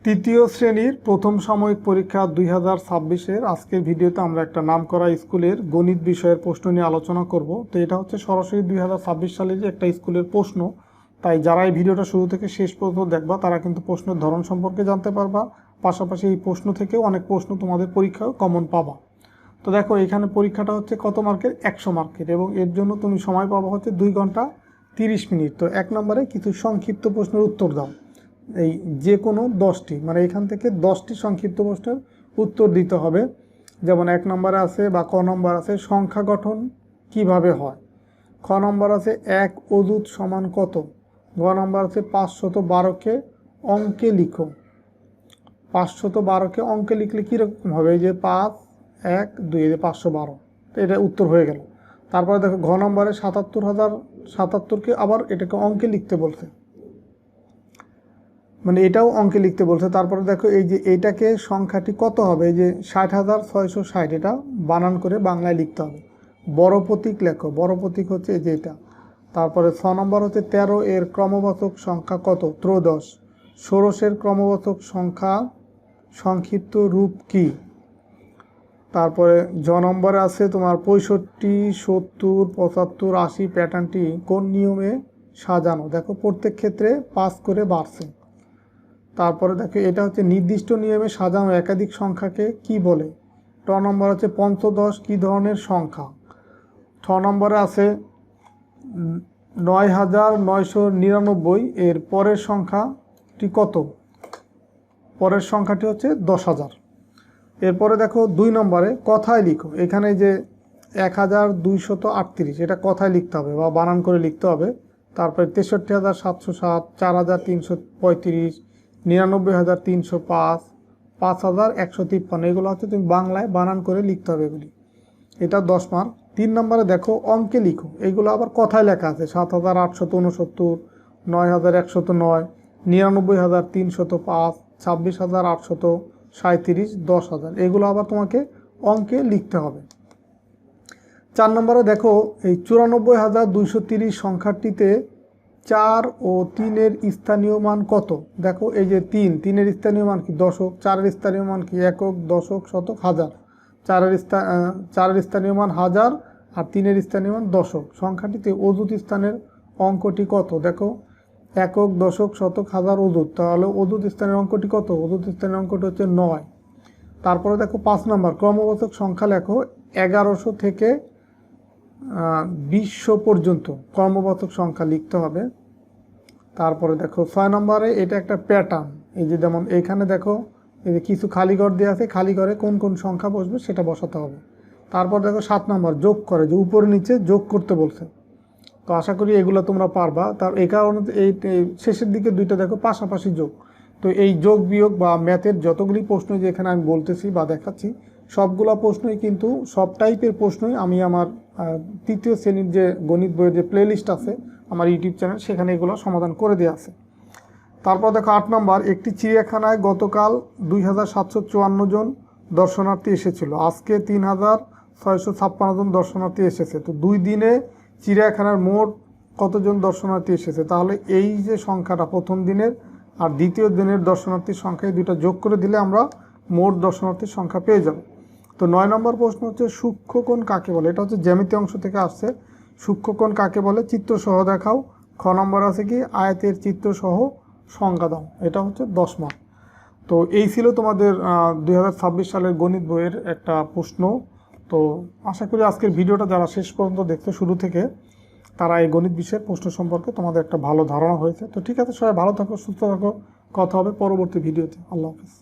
তৃতীয় শ্রেণীর প্রথম সাময়িক পরীক্ষা 2026-এর আজকের ভিডিওতে আমরা একটা নামকরা স্কুলের গণিত বিষয়ের প্রশ্ন নিয়ে আলোচনা করব। তো এটা হচ্ছে সরাসরি 2026 সালের একটা স্কুলের প্রশ্ন, তাই যারা এই ভিডিওটা শুরু থেকে শেষ পর্যন্ত দেখবা তারা কিন্তু প্রশ্নের ধরন সম্পর্কে জানতে পারবা, পাশাপাশি এই প্রশ্ন থেকেও অনেক প্রশ্ন তোমাদের পরীক্ষায় কমন পাবা। তো দেখো এখানে পরীক্ষাটা হচ্ছে কত মার্কের? 100 মার্কের, এবং এর জন্য তুমি সময় পাবা হচ্ছে 2 ঘন্টা 30 মিনিট। তো 1 নম্বরে কিছু সংক্ষিপ্ত প্রশ্নের উত্তর দাও। এই যে কোনো 10টি, মানে এখান থেকে 10টি সংক্ষিপ্ত প্রশ্নের উত্তর দিতে হবে। যেমন 1 নম্বরে আছে বা ক নম্বর আছে সংখ্যা গঠন কিভাবে হয়, খ নম্বর আছে 1 অযুত সমান কত, গ নম্বর আছে 512কে অঙ্কে লিখো। 512কে অঙ্কে লিখলে কীরকম হবে? এই যে 5 1 2, এই যে 512, তো এটা উত্তর হয়ে গেল। তারপরে দেখো ঘ নম্বরে 77,077কে আবার এটাকে অঙ্কে লিখতে বলছে, মানে এটাও অঙ্কে লিখতে বলছে। তারপরে দেখো এই যে এইটাকে সংখ্যাটি কত হবে, এই যে 60,660, এটা বানান করে বাংলায় লিখতে হবে। বড় প্রতীক লেখো, বড় প্রতীক হচ্ছে এই যে এটা। তারপরে 6 নম্বর হচ্ছে 13 এর ক্রমবাচক সংখ্যা কত? 13। ষোড়শের ক্রমবাচক সংখ্যা সংক্ষিপ্ত রূপ কি? তারপরে জ নম্বরে আছে তোমার 65, 70, 75, 80 প্যাটার্নটি কোন নিয়মে সাজানো? দেখো প্রত্যেক ক্ষেত্রে 5 করে বাড়ছে। তারপরে দেখো এটা হচ্ছে নির্দিষ্ট নিয়মে সাজানো একাধিক সংখ্যাকে কি বলে? ট নম্বর হচ্ছে পঞ্চদশ কী ধরনের সংখ্যা? ছ নম্বরে আছে 9,999 এর পরের সংখ্যাটি কত? পরের সংখ্যাটি হচ্ছে 10,000। এরপরে দেখো 2 নম্বরে কথায় লিখো। এখানে যে 1238, এটা কথায় লিখতে হবে বা বানান করে লিখতে হবে। তারপরে 63,707, 4,335, 99,305, 5,153, এগুলো হচ্ছে তুমি বাংলায় বানান করে লিখতে হবে এগুলি। এটা 10 মার্ক। 3 নম্বরে দেখো অঙ্কে লিখো, এইগুলো আবার কথায় লেখা আছে। 7,869, 9,109, 99,305, 26,837, 10,000, এগুলো আবার তোমাকে অঙ্কে লিখতে হবে। 4 নম্বরে দেখো এই 94,230 সংখ্যাটিতে 4 ও 3-এর স্থানীয় মান কত? দেখো এই যে 3-এর স্থানীয় মান কি? দশক। 4-এর স্থানীয় মান কি? একক, দশক, শতক, হাজার। 4-এর স্থানীয় মান হাজার আর 3-এর স্থানীয় মান দশক। সংখ্যাটিতে অযুত স্থানের অঙ্কটি কত? দেখো একক, দশক, শতক, হাজার, অযুত, তাহলে অযুত স্থানের অঙ্কটি কত? অযুত স্থানের অঙ্কটি হচ্ছে 9। তারপরে দেখো 5 নম্বর ক্রমবাচক সংখ্যা লেখো 1100 থেকে 2000 পর্যন্ত ক্রমবাচক সংখ্যা লিখতে হবে। তারপরে দেখো 6 নম্বরে এটা একটা প্যাটার্ন, এই যে যেমন এইখানে দেখো এই যে কিছু খালি ঘর দেওয়া আছে, খালি ঘরে কোন কোন সংখ্যা বসবে সেটা বসাতে হবে। তারপর দেখো 7 নম্বর যোগ করে, যে উপরে নিচে যোগ করতে বলছে। তো আশা করি এগুলো তোমরা পারবা। তার এই কারণে এই শেষের দিকে 2টা দেখো পাশাপাশি যোগ। তো এই যোগ বিয়োগ বা ম্যাথের যতগুলি প্রশ্ন যে এখানে আমি বলতেছি বা দেখাচ্ছি, সবগুলো প্রশ্নই কিন্তু সব টাইপের প্রশ্নই আমি আমার তৃতীয় শ্রেণীর যে গণিত বইয়ের যে প্লেলিস্ট আছে আমার ইউটিউব চ্যানেল, সেখানে এগুলো সমাধান করে দেওয়া আছে। তারপর দেখো 8 নম্বর একটি চিড়িয়াখানায় গতকাল 2,754 জন দর্শনার্থী এসেছিল, আজকে 3,656 জন দর্শনার্থী এসেছে। তো 2 দিনে চিড়িয়াখানার মোট কতজন দর্শনার্থী এসেছে? তাহলে এই যে সংখ্যাটা প্রথম দিনের আর দ্বিতীয় দিনের দর্শনার্থীর সংখ্যা, এই দুটো যোগ করে দিলে আমরা মোট দর্শনার্থীর সংখ্যা পেয়ে যাব। তো 9 নম্বর প্রশ্ন হচ্ছে সূক্ষ্মকোণ কাকে বলে? এটা হচ্ছে জ্যামিতি অংশ থেকে আসছে। সূক্ষ্মকোণ কাকে বলে? চিত্রসহ দেখাও। খ নম্বর আছে কি আয়তের চিত্রসহ সংজ্ঞা দাও। এটা হচ্ছে 10 মার্ক। তো এই ছিল তোমাদের 2026 সালের গণিত বইয়ের একটা প্রশ্ন। তো আশা করি আজকের ভিডিওটা যারা শেষ পর্যন্ত দেখতে শুরু থেকে, তারা এই গণিত বিষয়ের প্রশ্ন সম্পর্কে তোমাদের একটা ভালো ধারণা হয়েছে। তো ঠিক আছে, সবাই ভালো থাকো, সুস্থ থাকো, কথা হবে পরবর্তী ভিডিওতে। আল্লাহ হাফেজ।